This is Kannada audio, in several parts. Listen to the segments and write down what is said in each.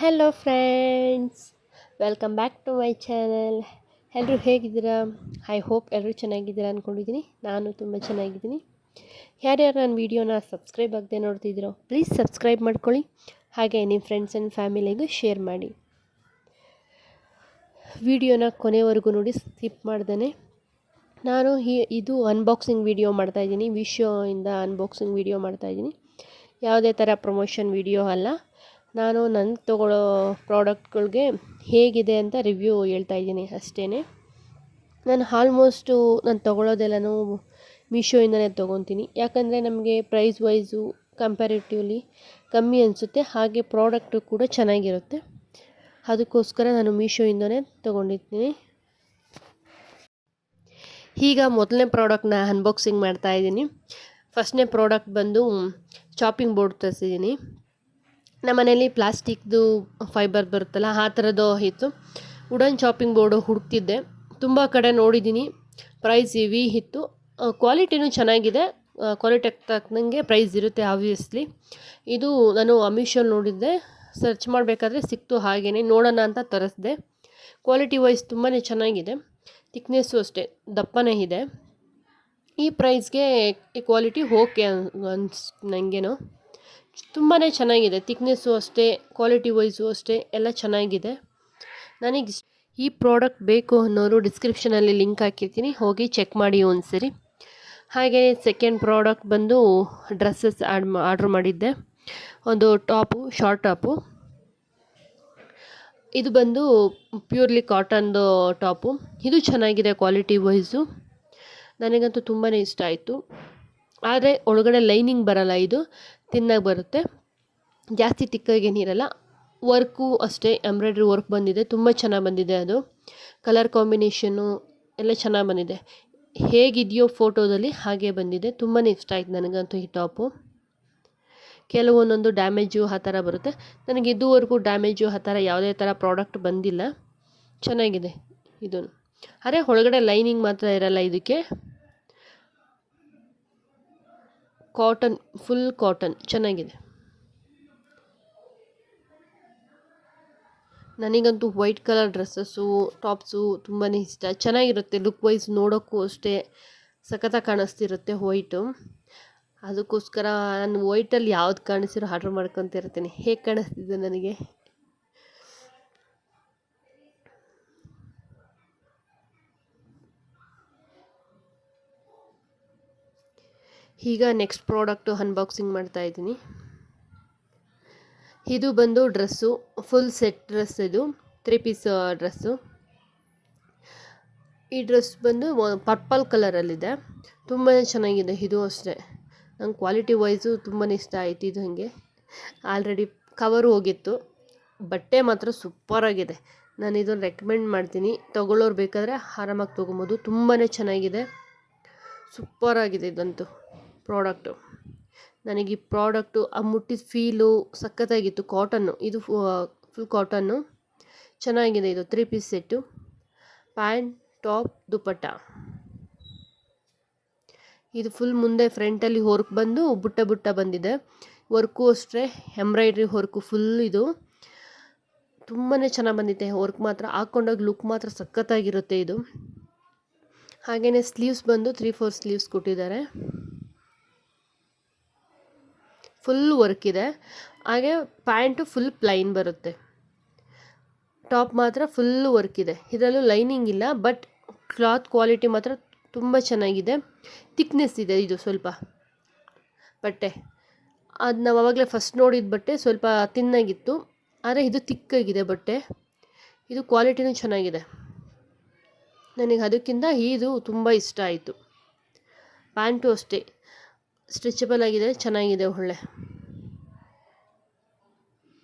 Hello friends, welcome back to my channel. ಎಲ್ಲರೂ ಹೇಗಿದ್ದೀರಾ? ಐ ಹೋಪ್ ಎಲ್ಲರೂ ಚೆನ್ನಾಗಿದ್ದೀರಾ ಅಂದ್ಕೊಂಡಿದ್ದೀನಿ. ನಾನು ತುಂಬ ಚೆನ್ನಾಗಿದ್ದೀನಿ. ಯಾರ್ಯಾರು ನನ್ನ ವೀಡಿಯೋನ ಸಬ್ಸ್ಕ್ರೈಬ್ ಆಗದೆ ನೋಡ್ತಿದ್ದೀರೋ ಪ್ಲೀಸ್ ಸಬ್ಸ್ಕ್ರೈಬ್ ಮಾಡ್ಕೊಳ್ಳಿ. ಹಾಗೆ ನಿಮ್ಮ ಫ್ರೆಂಡ್ಸ್ ಆ್ಯಂಡ್ ಫ್ಯಾಮಿಲಿಗೂ ಶೇರ್ ಮಾಡಿ. ವಿಡಿಯೋನ ಕೊನೆವರೆಗೂ ನೋಡಿ, ಸ್ಕಿಪ್ ಮಾಡ್ದೇ. ನಾನು ಇದು ಅನ್ಬಾಕ್ಸಿಂಗ್ ವಿಡಿಯೋ ಮಾಡ್ತಾಯಿದ್ದೀನಿ. ವಿಶೋಯಿಂದ ಅನ್ಬಾಕ್ಸಿಂಗ್ ವಿಡಿಯೋ ಮಾಡ್ತಾಯಿದ್ದೀನಿ. ಯಾವುದೇ ಥರ ಪ್ರಮೋಷನ್ ವಿಡಿಯೋ ಅಲ್ಲ. ನಾನು ತೊಗೊಳ್ಳೋ ಪ್ರಾಡಕ್ಟ್ಗಳಿಗೆ ಹೇಗಿದೆ ಅಂತ ರಿವ್ಯೂ ಹೇಳ್ತಾಯಿದ್ದೀನಿ ಅಷ್ಟೇ. ನಾನು ಆಲ್ಮೋಸ್ಟು ನಾನು ತೊಗೊಳ್ಳೋದೆಲ್ಲನೂ ಮೀಶೋಯಿಂದನೇ ತೊಗೊತೀನಿ. ಯಾಕಂದರೆ ನಮಗೆ ಪ್ರೈಸ್ ವೈಸು ಕಂಪ್ಯಾರಿಟಿವ್ಲಿ ಕಮ್ಮಿ ಅನಿಸುತ್ತೆ. ಹಾಗೆ ಪ್ರಾಡಕ್ಟು ಕೂಡ ಚೆನ್ನಾಗಿರುತ್ತೆ. ಅದಕ್ಕೋಸ್ಕರ ನಾನು ಮೀಶೋಯಿಂದನೇ ತೊಗೊಂಡಿದ್ದೀನಿ. ಈಗ ಮೊದಲನೇ ಪ್ರಾಡಕ್ಟ್ನ ಅನ್ಬಾಕ್ಸಿಂಗ್ ಮಾಡ್ತಾಯಿದ್ದೀನಿ. ಫಸ್ಟ್ನೇ ಪ್ರಾಡಕ್ಟ್ ಬಂದು ಚಾಪಿಂಗ್ ಬೋರ್ಡ್ ತರಿಸಿದ್ದೀನಿ. ನಮ್ಮ ಮನೇಲಿ ಪ್ಲಾಸ್ಟಿಕ್ದು ಫೈಬರ್ ಬರುತ್ತಲ್ಲ, ಆ ಥರದ್ದು ಇತ್ತು. ವುಡನ್ ಚಾಪಿಂಗ್ ಬೋರ್ಡು ಹುಡುಕ್ತಿದ್ದೆ, ತುಂಬ ಕಡೆ ನೋಡಿದ್ದೀನಿ. ಪ್ರೈಸ್ ಹೆವಿ ಇತ್ತು. ಕ್ವಾಲಿಟಿನೂ ಚೆನ್ನಾಗಿದೆ. ಕ್ವಾಲಿಟಿಗೆ ತಕ್ಕಂಗೆ ಪ್ರೈಸ್ ಇರುತ್ತೆ ಆಬ್ವಿಯಸ್ಲಿ. ಇದು ನಾನು ಮೀಶೋಲ್ಲಿ ನೋಡಿದ್ದೆ, ಸರ್ಚ್ ಮಾಡಬೇಕಾದ್ರೆ ಸಿಕ್ತು. ಹಾಗೆಯೇ ನೋಡೋಣ ಅಂತ ತರಿಸ್ದೆ. ಕ್ವಾಲಿಟಿ ವೈಸ್ ತುಂಬಾ ಚೆನ್ನಾಗಿದೆ. ಥಿಕ್ನೆಸ್ಸು ಅಷ್ಟೇ ದಪ್ಪನೇ ಇದೆ. ಈ ಪ್ರೈಸ್ಗೆ ಈ ಕ್ವಾಲಿಟಿ ಓಕೆ ನನಗೇನೋ ತುಂಬಾ ಚೆನ್ನಾಗಿದೆ. ಥಿಕ್ನೆಸ್ಸು ಅಷ್ಟೇ, ಕ್ವಾಲಿಟಿ ವೈಸು ಅಷ್ಟೇ, ಎಲ್ಲ ಚೆನ್ನಾಗಿದೆ. ನನಗೆ ಈ ಪ್ರಾಡಕ್ಟ್ ಬೇಕು ಅನ್ನೋರು ಡಿಸ್ಕ್ರಿಪ್ಷನಲ್ಲಿ ಲಿಂಕ್ ಹಾಕಿರ್ತೀನಿ, ಹೋಗಿ ಚೆಕ್ ಮಾಡಿ ಒಂದ್ಸರಿ. ಹಾಗೆ ಸೆಕೆಂಡ್ ಪ್ರಾಡಕ್ಟ್ ಬಂದು ಡ್ರೆಸ್ಸಸ್ ಆರ್ಡ್ರ್ ಮಾಡಿದ್ದೆ. ಒಂದು ಟಾಪು, ಶಾರ್ಟ್ ಟಾಪು. ಇದು ಬಂದು ಪ್ಯೂರ್ಲಿ ಕಾಟನ್ದು ಟಾಪು. ಇದು ಚೆನ್ನಾಗಿದೆ ಕ್ವಾಲಿಟಿ ವೈಸು. ನನಗಂತೂ ತುಂಬಾ ಇಷ್ಟ ಆಯಿತು. ಆದರೆ ಒಳಗಡೆ ಲೈನಿಂಗ್ ಬರಲ್ಲ, ಇದು ತಿನ್ನಾಗಿ ಬರುತ್ತೆ. ಜಾಸ್ತಿ ತಿಕ್ಕಾಗೇನಿರಲ್ಲ. ವರ್ಕು ಅಷ್ಟೇ, ಎಂಬ್ರಾಯ್ಡ್ರಿ ವರ್ಕ್ ಬಂದಿದೆ, ತುಂಬ ಚೆನ್ನಾಗಿ ಬಂದಿದೆ. ಅದು ಕಲರ್ ಕಾಂಬಿನೇಷನ್ನು ಎಲ್ಲ ಚೆನ್ನಾಗಿ ಬಂದಿದೆ. ಹೇಗಿದೆಯೋ ಫೋಟೋದಲ್ಲಿ ಹಾಗೆ ಬಂದಿದೆ. ತುಂಬಾ ಇಷ್ಟ ಆಯ್ತು ನನಗಂತೂ ಈ ಟಾಪು. ಕೆಲವೊಂದೊಂದು ಡ್ಯಾಮೇಜು ಆ ಥರ ಬರುತ್ತೆ. ನನಗೆ ಇದುವರೆಗೂ ಡ್ಯಾಮೇಜು ಆ ಥರ ಯಾವುದೇ ಥರ ಪ್ರಾಡಕ್ಟ್ ಬಂದಿಲ್ಲ. ಚೆನ್ನಾಗಿದೆ ಇದು. ಆದರೆ ಒಳಗಡೆ ಲೈನಿಂಗ್ ಮಾತ್ರ ಇರಲ್ಲ ಇದಕ್ಕೆ. ಕಾಟನ್, ಫುಲ್ ಕಾಟನ್, ಚೆನ್ನಾಗಿದೆ. ನನಗಂತೂ ವೈಟ್ ಕಲರ್ ಡ್ರೆಸ್ಸಸ್ಸು, ಟಾಪ್ಸು ತುಂಬಾ ಇಷ್ಟ. ಚೆನ್ನಾಗಿರುತ್ತೆ ಲುಕ್ ವೈಸ್, ನೋಡೋಕ್ಕೂ ಅಷ್ಟೇ ಸಖತ್ತಾಗಿ ಕಾಣಿಸ್ತಿರುತ್ತೆ ವೈಟು. ಅದಕ್ಕೋಸ್ಕರ ನಾನು ವೈಟಲ್ಲಿ ಯಾವ್ದು ಕಾಣಿಸಿರೋ ಆರ್ಡ್ರ್ ಮಾಡ್ಕೊತಿರ್ತೀನಿ. ಹೇಗೆ ಕಾಣಿಸ್ತಿದೆ ನನಗೆ. ಈಗ ನೆಕ್ಸ್ಟ್ ಪ್ರಾಡಕ್ಟು ಅನ್ಬಾಕ್ಸಿಂಗ್ ಮಾಡ್ತಾಯಿದ್ದೀನಿ. ಇದು ಬಂದು ಡ್ರೆಸ್ಸು, ಫುಲ್ ಸೆಟ್ ಡ್ರೆಸ್. ಇದು 3 ಪೀಸ್ ಡ್ರೆಸ್ಸು. ಈ ಡ್ರೆಸ್ ಬಂದು ಪರ್ಪಲ್ ಕಲರಲ್ಲಿದೆ. ತುಂಬಾ ಚೆನ್ನಾಗಿದೆ ಇದು ಅಷ್ಟೇ. ನಂಗೆ ಕ್ವಾಲಿಟಿ ವೈಸು ತುಂಬಾ ಇಷ್ಟ ಆಯಿತು. ಇದು ಹಾಗೆ ಆಲ್ರೆಡಿ ಕವರು ಹೋಗಿತ್ತು. ಬಟ್ಟೆ ಮಾತ್ರ ಸೂಪರಾಗಿದೆ. ನಾನು ಇದನ್ನು ರೆಕಮೆಂಡ್ ಮಾಡ್ತೀನಿ. ತೊಗೊಳ್ಳೋರು ಬೇಕಾದರೆ ಆರಾಮಾಗಿ ತೊಗೊಬೋದು. ತುಂಬಾ ಚೆನ್ನಾಗಿದೆ, ಸೂಪರಾಗಿದೆ ಇದಂತೂ ಪ್ರಾಡಕ್ಟು. ನನಗೆ ಈ ಪ್ರಾಡಕ್ಟು ಮುಟ್ಟಿದ ಫೀಲು ಸಖತ್ತಾಗಿತ್ತು. ಕಾಟನ್ನು, ಇದು ಫುಲ್ ಕಾಟನ್ನು, ಚೆನ್ನಾಗಿದೆ. ಇದು 3 piece set. Pant, top, dupatta. ಇದು ಫುಲ್ ಮುಂದೆ ಫ್ರಂಟಲ್ಲಿ ವರ್ಕ್ ಬಂದು ಬುಟ್ಟ ಬುಟ್ಟ ಬಂದಿದೆ. ವರ್ಕು ಅಷ್ಟೇ ಎಂಬ್ರಾಯ್ಡ್ರಿ ವರ್ಕು ಫುಲ್. ಇದು ತುಂಬಾ ಚೆನ್ನಾಗಿ ಬಂದಿದೆ ವರ್ಕ್ ಮಾತ್ರ. ಹಾಕ್ಕೊಂಡಾಗ ಲುಕ್ ಮಾತ್ರ ಸಖತ್ತಾಗಿರುತ್ತೆ ಇದು. ಹಾಗೆಯೇ ಸ್ಲೀವ್ಸ್ ಬಂದು 3/4 ಸ್ಲೀವ್ಸ್ ಕೊಟ್ಟಿದ್ದಾರೆ. ಫುಲ್ ವರ್ಕ್ ಇದೆ. ಹಾಗೆ ಪ್ಯಾಂಟು ಫುಲ್ ಪ್ಲೈನ್ ಬರುತ್ತೆ. ಟಾಪ್ ಮಾತ್ರ ಫುಲ್ ವರ್ಕ್ ಇದೆ. ಇದರಲ್ಲೂ ಲೈನಿಂಗ್ ಇಲ್ಲ, ಬಟ್ ಕ್ಲಾತ್ ಕ್ವಾಲಿಟಿ ಮಾತ್ರ ತುಂಬ ಚೆನ್ನಾಗಿದೆ. ಥಿಕ್ನೆಸ್ ಇದೆ ಇದು ಸ್ವಲ್ಪ ಬಟ್ಟೆ. ಅದು ನಾವು ಆವಾಗಲೇ ಫಸ್ಟ್ ನೋಡಿದ ಬಟ್ಟೆ ಸ್ವಲ್ಪ ತಿನ್ನಾಗಿತ್ತು, ಆದರೆ ಇದು ತಿಕ್ಕಾಗಿದೆ ಬಟ್ಟೆ. ಇದು ಕ್ವಾಲಿಟಿನೂ ಚೆನ್ನಾಗಿದೆ. ನನಗೆ ಅದಕ್ಕಿಂತ ಇದು ತುಂಬ ಇಷ್ಟ ಆಯಿತು. ಪ್ಯಾಂಟು ಅಷ್ಟೇ ಸ್ಟ್ರೆಚಬಲ್ ಆಗಿದೆ, ಚೆನ್ನಾಗಿದೆ, ಒಳ್ಳೆ.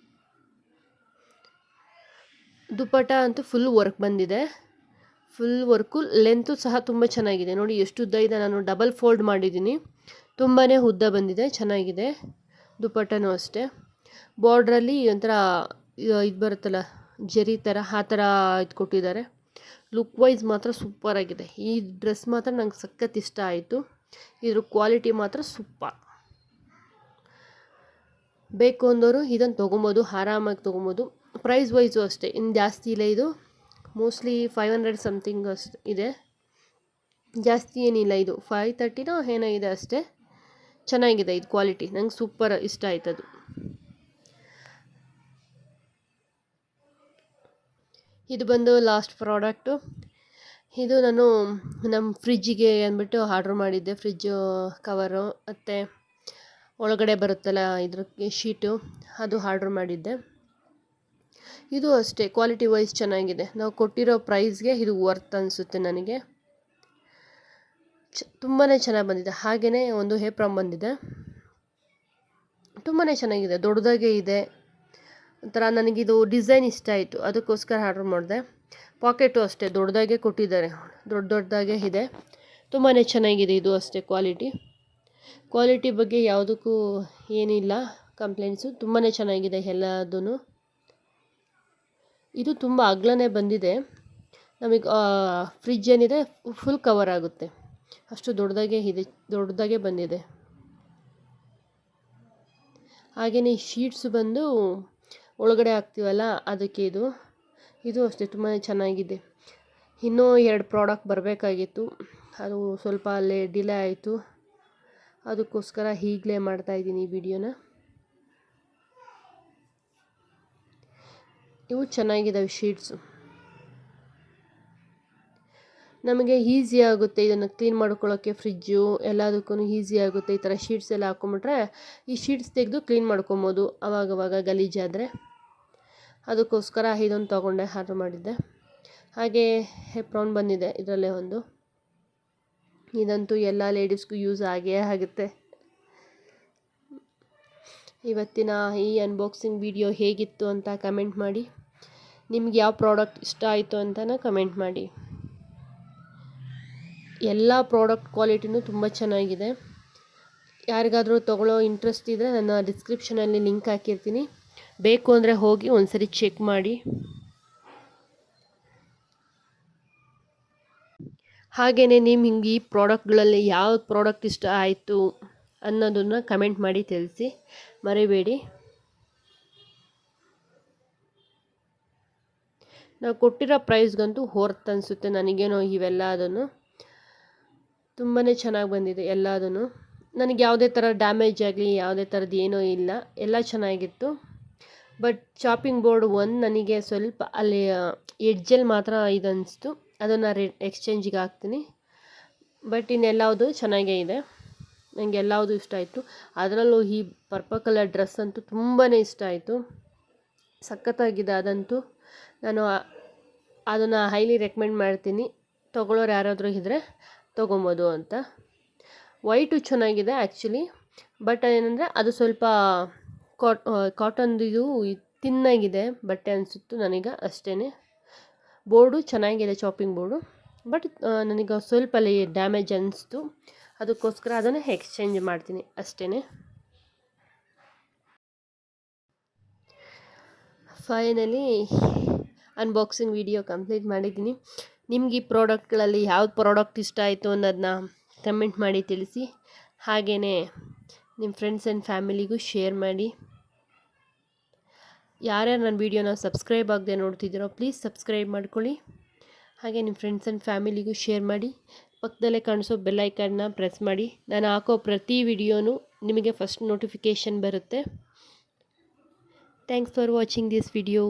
ದುಪಟ್ಟ ಅಂತೂ ಫುಲ್ ವರ್ಕ್ ಬಂದಿದೆ. ಫುಲ್ ವರ್ಕು, ಲೆಂತು ಸಹ ತುಂಬ ಚೆನ್ನಾಗಿದೆ. ನೋಡಿ ಎಷ್ಟು ಉದ್ದ ಇದೆ. ನಾನು ಡಬಲ್ ಫೋಲ್ಡ್ ಮಾಡಿದ್ದೀನಿ. ತುಂಬಾ ಉದ್ದ ಬಂದಿದೆ, ಚೆನ್ನಾಗಿದೆ. ದುಪಟ್ಟನೂ ಅಷ್ಟೇ. ಬಾರ್ಡ್ರಲ್ಲಿ ಒಂಥರ ಇದು ಬರುತ್ತಲ್ಲ ಜರಿ ಥರ, ಆ ಥರ ಇದು ಕೊಟ್ಟಿದ್ದಾರೆ. ಲುಕ್ ವೈಸ್ ಮಾತ್ರ ಸೂಪರಾಗಿದೆ. ಈ ಡ್ರೆಸ್ ಮಾತ್ರ ನಂಗೆ ಸಖತ್ ಇಷ್ಟ ಆಯಿತು. ಇದ್ರ ಕ್ವಾಲಿಟಿ ಮಾತ್ರ ಸೂಪರ್. ಬೇಕು ಅಂದವರು ಇದನ್ನು ತೊಗೊಬೋದು, ಆರಾಮಾಗಿ ತೊಗೊಬೋದು. ಪ್ರೈಸ್ ವೈಸು ಅಷ್ಟೇ, ಇನ್ನು ಜಾಸ್ತಿ ಇಲ್ಲ. ಇದು ಮೋಸ್ಟ್ಲಿ 500 ಸಮಥಿಂಗ್ ಅಷ್ಟು ಇದೆ, ಜಾಸ್ತಿ ಏನಿಲ್ಲ. ಇದು 530 ಏನೋ ಇದೆ ಅಷ್ಟೇ. ಚೆನ್ನಾಗಿದೆ ಇದು ಕ್ವಾಲಿಟಿ, ನಂಗೆ ಸೂಪರ್ ಇಷ್ಟ ಆಯ್ತದು. ಇದು ಬಂದು ಲಾಸ್ಟ್ ಪ್ರಾಡಕ್ಟು. ಇದು ನಾನು ನಮ್ಮ ಫ್ರಿಜ್ಜಿಗೆ ಅಂದ್ಬಿಟ್ಟು ಆರ್ಡ್ರ್ ಮಾಡಿದ್ದೆ, ಫ್ರಿಜ್ಜು ಕವರು ಮತ್ತು ಒಳಗಡೆ ಬರುತ್ತಲ್ಲ ಇದ್ರಕ್ಕೆ ಶೀಟು, ಅದು ಆರ್ಡ್ರ್ ಮಾಡಿದ್ದೆ. ಇದು ಅಷ್ಟೇ ಕ್ವಾಲಿಟಿ ವೈಸ್ ಚೆನ್ನಾಗಿದೆ. ನಾವು ಕೊಟ್ಟಿರೋ ಪ್ರೈಸ್ಗೆ ಇದು ವರ್ತ್ ಅನಿಸುತ್ತೆ ನನಗೆ. ತುಂಬಾ ಚೆನ್ನಾಗಿ ಬಂದಿದೆ. ಹಾಗೆಯೇ ಒಂದು ಏಪ್ರನ್ ಬಂದಿದೆ, ತುಂಬಾ ಚೆನ್ನಾಗಿದೆ, ದೊಡ್ಡದಾಗೆ ಇದೆ. ಒಂಥರ ನನಗಿದು ಡಿಸೈನ್ ಇಷ್ಟ ಆಯಿತು, ಅದಕ್ಕೋಸ್ಕರ ಆರ್ಡ್ರ್ ಮಾಡಿದೆ. ಪಾಕೆಟು ಅಷ್ಟೇ ದೊಡ್ಡದಾಗೆ ಕೊಟ್ಟಿದ್ದಾರೆ, ದೊಡ್ಡದಾಗೆ ಇದೆ. ತುಂಬಾ ಚೆನ್ನಾಗಿದೆ ಇದು ಅಷ್ಟೇ. ಕ್ವಾಲಿಟಿ ಬಗ್ಗೆ ಯಾವುದಕ್ಕೂ ಏನಿಲ್ಲ ಕಂಪ್ಲೇಂಟ್ಸು, ತುಂಬಾ ಚೆನ್ನಾಗಿದೆ ಎಲ್ಲದೂ. ಇದು ತುಂಬ ಅಗಲನೇ ಬಂದಿದೆ, ನಮಗೆ ಫ್ರಿಜ್ ಏನಿದೆ ಫುಲ್ ಕವರ್ ಆಗುತ್ತೆ, ಅಷ್ಟು ದೊಡ್ಡದಾಗೆ ಬಂದಿದೆ. ಹಾಗೆಯೇ ಶೀಟ್ಸ್ ಬಂದು ಒಳಗಡೆ ಹಾಕ್ತೀವಲ್ಲ ಅದಕ್ಕೆ ಇದು ಅಷ್ಟೇ ತುಂಬಾ ಚೆನ್ನಾಗಿದೆ. ಇನ್ನೂ 2 ಪ್ರಾಡಕ್ಟ್ ಬರಬೇಕಾಗಿತ್ತು, ಅದು ಸ್ವಲ್ಪ ಡಿಲೇ ಆಯಿತು, ಅದಕ್ಕೋಸ್ಕರ ಈಗಲೇ ಮಾಡ್ತಾಯಿದ್ದೀನಿ ಈ ವಿಡಿಯೋನ. ಇವು ಚೆನ್ನಾಗಿದ್ದಾವೆ ಶೀಟ್ಸು, ನಮಗೆ ಈಸಿ ಆಗುತ್ತೆ ಇದನ್ನು ಕ್ಲೀನ್ ಮಾಡ್ಕೊಳ್ಳೋಕ್ಕೆ. ಫ್ರಿಜ್ಜು ಎಲ್ಲದಕ್ಕೂ ಈಸಿ ಆಗುತ್ತೆ. ಈ ಥರ ಶೀಟ್ಸ್ ಎಲ್ಲ ಹಾಕ್ಕೊಂಬಿಟ್ರೆ ಈ ಶೀಟ್ಸ್ ತೆಗೆದು ಕ್ಲೀನ್ ಮಾಡ್ಕೊಬೋದು ಅವಾಗವಾಗ ಗಲೀಜಾದರೆ. ಅದಕ್ಕೋಸ್ಕರ ಇದೊಂದು ತೊಗೊಂಡೆ, ಆರ್ಡ್ರ್ ಮಾಡಿದ್ದೆ. ಹಾಗೆ ಏಪ್ರಾನ್ ಬಂದಿದೆ, ಇದರಲ್ಲೇ ಒಂದು. ಇದಂತೂ ಎಲ್ಲ ಲೇಡೀಸ್ಗೂ ಯೂಸ್ ಆಗೇ ಆಗುತ್ತೆ. ಇವತ್ತಿನ ಈ ಅನ್ಬಾಕ್ಸಿಂಗ್ ವಿಡಿಯೋ ಹೇಗಿತ್ತು ಅಂತ ಕಮೆಂಟ್ ಮಾಡಿ. ನಿಮ್ಗೆ ಯಾವ ಪ್ರಾಡಕ್ಟ್ ಇಷ್ಟ ಆಯಿತು ಅಂತಲೂ ಕಮೆಂಟ್ ಮಾಡಿ. ಎಲ್ಲ ಪ್ರಾಡಕ್ಟ್ ಕ್ವಾಲಿಟಿನೂ ತುಂಬ ಚೆನ್ನಾಗಿದೆ. ಯಾರಿಗಾದರೂ ತೊಗೊಳ್ಳೋ ಇಂಟ್ರೆಸ್ಟ್ ಇದ್ದರೆ ನನ್ನ ಡಿಸ್ಕ್ರಿಪ್ಷನಲ್ಲಿ ಲಿಂಕ್ ಹಾಕಿರ್ತೀನಿ, ಬೇಕು ಅಂದರೆ ಹೋಗಿ ಒಂದ್ಸರಿ ಚೆಕ್ ಮಾಡಿ. ಹಾಗೆಯೇ ನಿಮ್ಗೆ ಈ ಪ್ರಾಡಕ್ಟ್ಗಳಲ್ಲಿ ಯಾವ ಪ್ರಾಡಕ್ಟ್ ಇಷ್ಟ ಆಯಿತು ಅನ್ನೋದನ್ನು ಕಮೆಂಟ್ ಮಾಡಿ ತಿಳಿಸಿ, ಮರಿಬೇಡಿ. ನಾವು ಕೊಟ್ಟಿರೋ ಪ್ರೈಸ್ಗಂತೂ ಹೊರ್ತು ಅನಿಸುತ್ತೆ ನನಗೇನೋ ಇವೆಲ್ಲ. ಅದನ್ನು ತುಂಬಾ ಚೆನ್ನಾಗಿ ಬಂದಿದೆ ಎಲ್ಲದೂ. ನನಗೆ ಯಾವುದೇ ಥರ ಡ್ಯಾಮೇಜ್ ಆಗಲಿ ಯಾವುದೇ ಥರದ್ದು ಏನೂ ಇಲ್ಲ, ಎಲ್ಲ ಚೆನ್ನಾಗಿತ್ತು. ಬಟ್ ಚಾಪಿಂಗ್ ಬೋರ್ಡ್ ನನಗೆ ಸ್ವಲ್ಪ ಅಲ್ಲಿ ಎಡ್ಜಲ್ಲಿ ಮಾತ್ರ ಇದು ಅನಿಸ್ತು, ಅದನ್ನು ಎಕ್ಸ್ಚೇಂಜಿಗೆ ಹಾಕ್ತೀನಿ. ಬಟ್ ಇನ್ನೆಲ್ಲವುದು ಚೆನ್ನಾಗೇ ಇದೆ, ನನಗೆ ಎಲ್ಲವುದು ಇಷ್ಟ ಆಯಿತು. ಅದರಲ್ಲೂ ಈ ಪರ್ಪಲ್ ಕಲರ್ ಡ್ರೆಸ್ ಅಂತೂ ತುಂಬಾ ಇಷ್ಟ ಆಯಿತು, ಸಖತ್ತಾಗಿದೆ ಅದಂತೂ. ನಾನು ಅದನ್ನು ಹೈಲಿ ರೆಕಮೆಂಡ್ ಮಾಡ್ತೀನಿ, ತೊಗೊಳ್ಳೋರು ಯಾರಾದರೂ ಇದ್ದರೆ ತೊಗೊಬೋದು ಅಂತ. ವೈಟು ಚೆನ್ನಾಗಿದೆ ಆ್ಯಕ್ಚುಲಿ, ಬಟ್ ಏನಂದರೆ ಅದು ಸ್ವಲ್ಪ ಕಾಟನ್ದು ತಿನ್ನಾಗಿದೆ ಬಟ್ಟೆ ಅನಿಸುತ್ತೆ ನನಗೆ ಅಷ್ಟೇ. ಬೋರ್ಡು ಚೆನ್ನಾಗಿದೆ, ಚಾಪಿಂಗ್ ಬೋರ್ಡು, ಬಟ್ ನನಗೆ ಸ್ವಲ್ಪ ಅಲ್ಲಿ ಡ್ಯಾಮೇಜ್ ಅನ್ನಿಸ್ತು, ಅದಕ್ಕೋಸ್ಕರ ಅದನ್ನು ಎಕ್ಸ್ಚೇಂಜ್ ಮಾಡ್ತೀನಿ ಅಷ್ಟೇ. ಫೈನಲಿ ಅನ್ಬಾಕ್ಸಿಂಗ್ ವಿಡಿಯೋ ಕಂಪ್ಲೀಟ್ ಮಾಡಿದ್ದೀನಿ. ನಿಮ್ಗೆ ಈ ಪ್ರಾಡಕ್ಟ್ಗಳಲ್ಲಿ ಯಾವ್ದು ಪ್ರಾಡಕ್ಟ್ ಇಷ್ಟ ಆಯಿತು ಅನ್ನೋದನ್ನ ಕಮೆಂಟ್ ಮಾಡಿ ತಿಳಿಸಿ. ಹಾಗೆಯೇ ನಿಮ್ಮ ಫ್ರೆಂಡ್ಸ್ ಆ್ಯಂಡ್ ಫ್ಯಾಮಿಲಿಗೂ ಶೇರ್ ಮಾಡಿ. ಯಾರ್ಯಾರು ನನ್ನ ವೀಡಿಯೋನ ಸಬ್ಸ್ಕ್ರೈಬ್ ಆಗದೆ ನೋಡ್ತಿದ್ದೀರೋ ಪ್ಲೀಸ್ ಸಬ್ಸ್ಕ್ರೈಬ್ ಮಾಡ್ಕೊಳ್ಳಿ. ಹಾಗೆ ನಿಮ್ಮ ಫ್ರೆಂಡ್ಸ್ ಆ್ಯಂಡ್ ಫ್ಯಾಮಿಲಿಗೂ ಶೇರ್ ಮಾಡಿ. ಪಕ್ಕದಲ್ಲೇ ಕಾಣಿಸೋ ಬೆಲ್ ಐಕನ್ನ ಪ್ರೆಸ್ ಮಾಡಿ. ನಾನು ಹಾಕೋ ಪ್ರತಿ ವಿಡಿಯೋನೂ ನಿಮಗೆ ಫಸ್ಟ್ ನೋಟಿಫಿಕೇಷನ್ ಬರುತ್ತೆ. Thanks for watching this video.